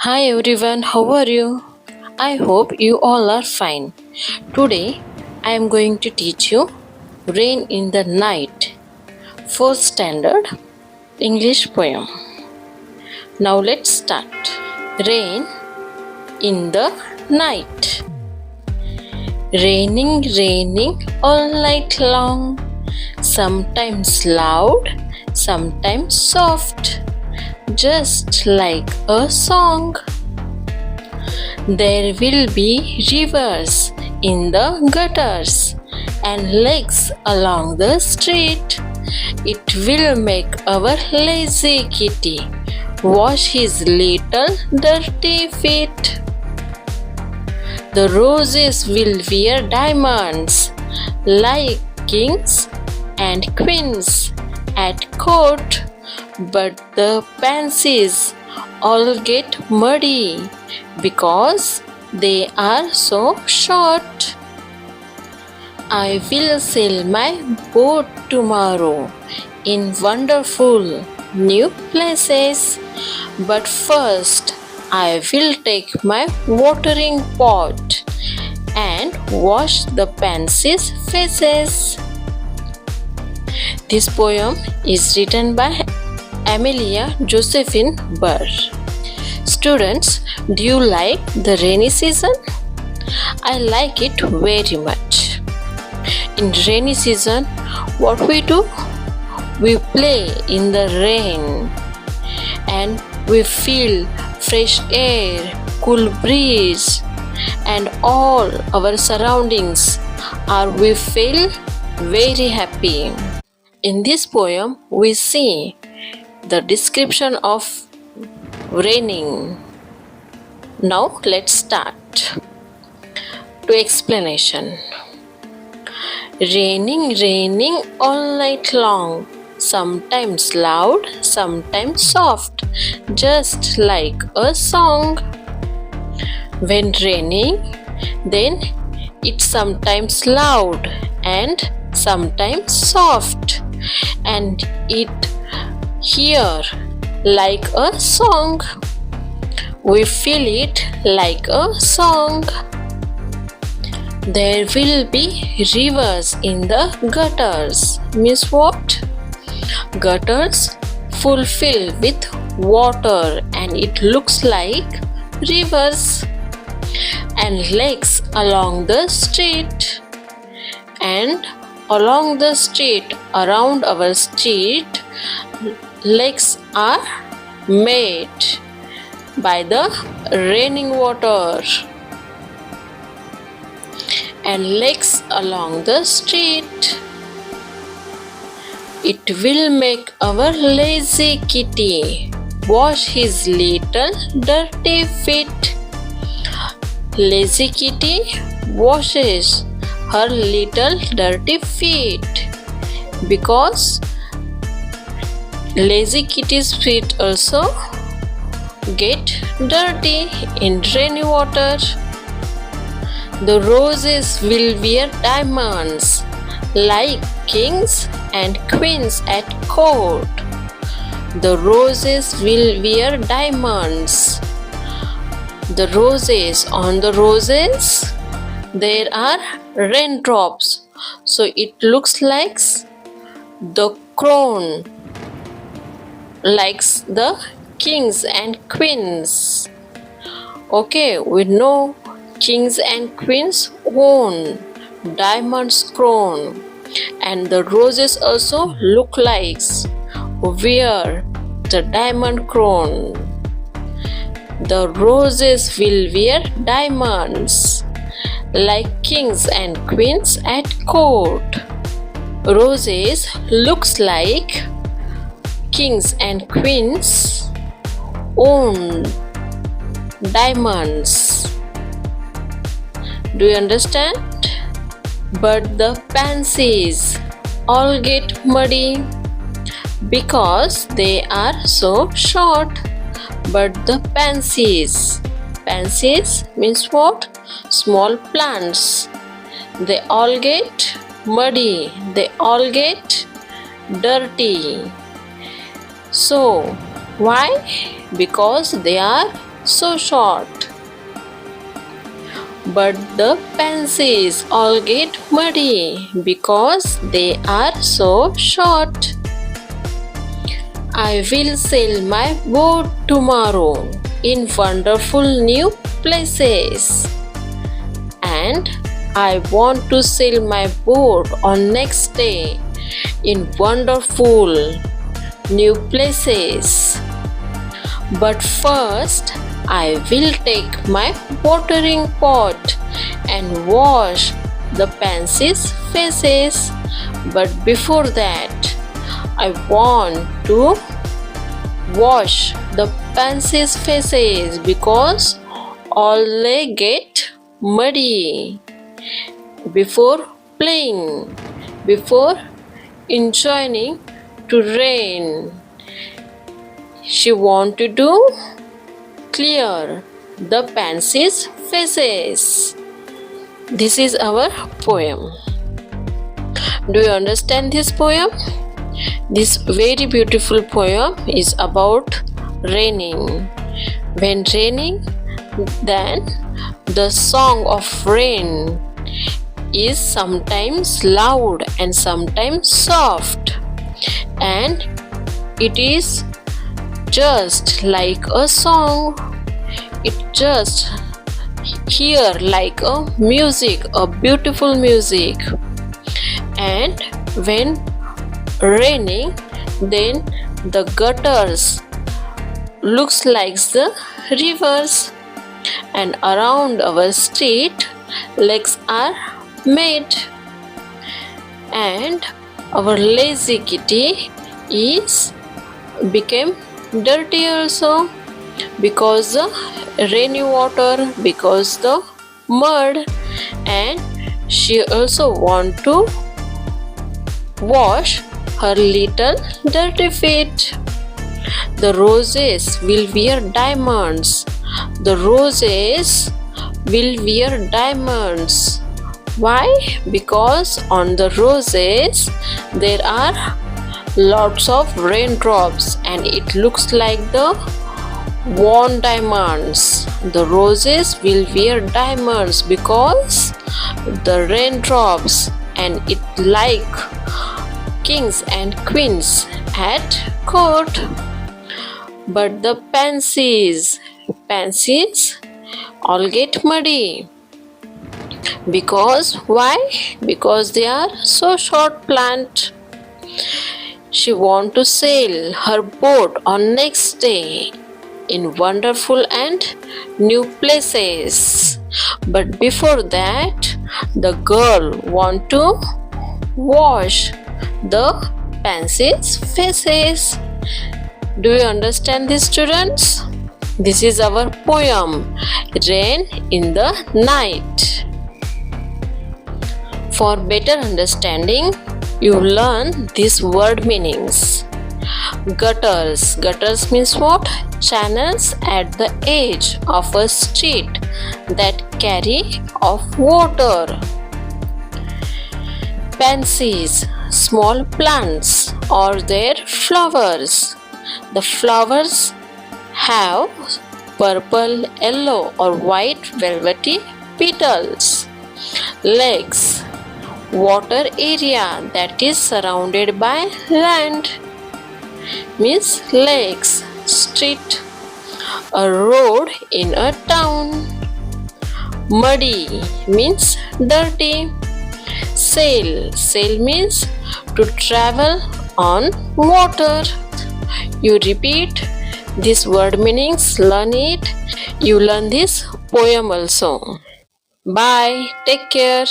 Hi everyone, how are you? I hope you all are fine. Today I am going to teach you Rain in the Night, 4th standard English poem. Now let's start. Rain in the night. Raining, raining all night long, sometimes loud, sometimes soft, just like a song. There will be rivers in the gutters and lakes along the street. It will make our lazy kitty wash his little dirty feet. The roses will wear diamonds like kings and queens at court, but the pansies all get muddy because they are so short. I will sail my boat tomorrow in wonderful new places, but first I will take my watering pot and wash the pansies' faces. This poem is written by Amelia Josephine Burr. Students, do you like the rainy season? I like it very much. In rainy season, what we do? We play in the rain and we feel fresh air, cool breeze, and all our surroundings we feel very happy. In this poem, we see the description of raining. Now let's start. To explanation. Raining, raining all night long, sometimes loud, sometimes soft, just like a song. When raining, then it's sometimes loud and sometimes soft, and it hear like a song. We feel it like a song. There will be rivers in the gutters. Means what? Gutters fulfill with water and it looks like rivers. And lakes along the street. And along the street, around our street, lakes are made by the raining water. And lakes along the street. It will make our lazy kitty wash his little dirty feet. Lazy kitty washes her little dirty feet because lazy kitty's feet also get dirty in rainy water. The roses will wear diamonds like kings and queens at court. The roses will wear diamonds. The roses, on the roses, there are raindrops. So it looks like the crown, like the kings and queens. Okay, we know kings and queens own diamond's crown, and the roses also look like wear the diamond crown. The roses will wear diamonds like kings and queens at court. Roses looks like kings and queens own diamonds. Do you understand? But the pansies all get muddy because they are so short. But the pansies means what? Small plants. They all get muddy. They all get dirty. So, why? Because they are so short. But the pansies all get muddy because they are so short. I will sail my boat tomorrow in wonderful new places. And I want to sail my boat on next day in wonderful new places. But first, I will take my watering pot and wash the pansies' faces. But before that, I want to wash the pansies' faces because all they get muddy. Before playing, before enjoying to rain, she wanted to clear the pansies' faces. This is our poem. Do you understand this poem? This very beautiful poem is about raining. When raining, then the song of rain is sometimes loud and sometimes soft, and it is just like a song. It just hear like a music, a beautiful music. And when raining, then the gutters looks like the rivers, and around our street lakes are made, and our lazy kitty is became dirty also because the rainy water, because the mud, and she also want to wash her little dirty feet. The roses will wear diamonds. The roses will wear diamonds. Why? Because on the roses there are lots of raindrops and it looks like the worn diamonds. The roses will wear diamonds because the raindrops, and it like kings and queens at court. But the pansies all get muddy. Because why? Because they are so short plant. She want to sail her boat on next day in wonderful and new places. But before that, the girl want to wash the pansies' faces. Do you understand this, students? This is our poem, Rain in the Night. For better understanding, you learn these word meanings. Gutters. Gutters means what? Channels at the edge of a street that carry off water. Pansies. Small plants or their flowers. The flowers have purple, yellow or white velvety petals. Lakes. Water area that is surrounded by land means lakes. Street. A road in a town. Muddy means dirty. Sail. Sail means to travel on water. You repeat these word meanings, learn it. You learn this poem also. Bye. Take care.